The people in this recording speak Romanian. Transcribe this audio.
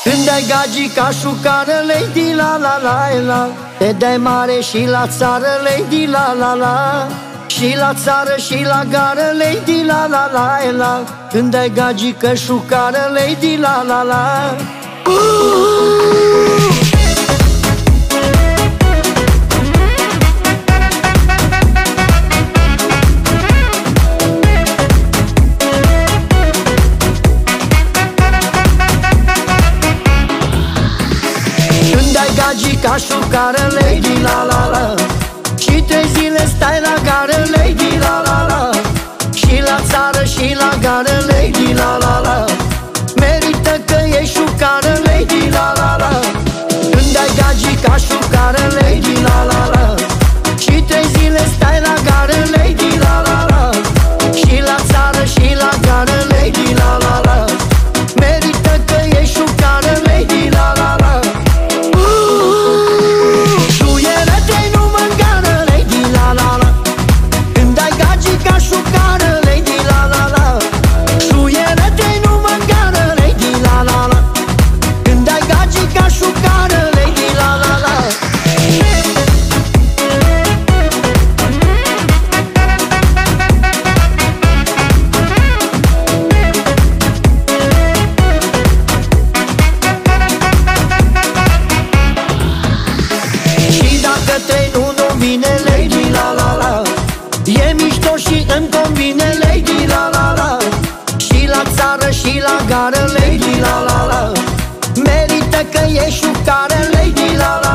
Când ai gagica șucară, lady la la la la, te dai mare și la țară, lady la la la. Și la țară și la gară, lady la la la la, când ai gagică șucară, lady la la la. Când ai gagica șucară, lady la la la, și 3 zile stai la gară, lady la la la. Și la țară și la gară, lady la la la, merită că e șucară, lady la la la. Când ai gagica șucară, lady la la la, și 3 zile stai la gară, lady la la la. Și la țară și la gară, lady la la la, merită că e șucară, lady la la la. E mișto și îmi convine, lady la la la. Și la țară și la gară, lady la la la, merită că e șucară, lady la la.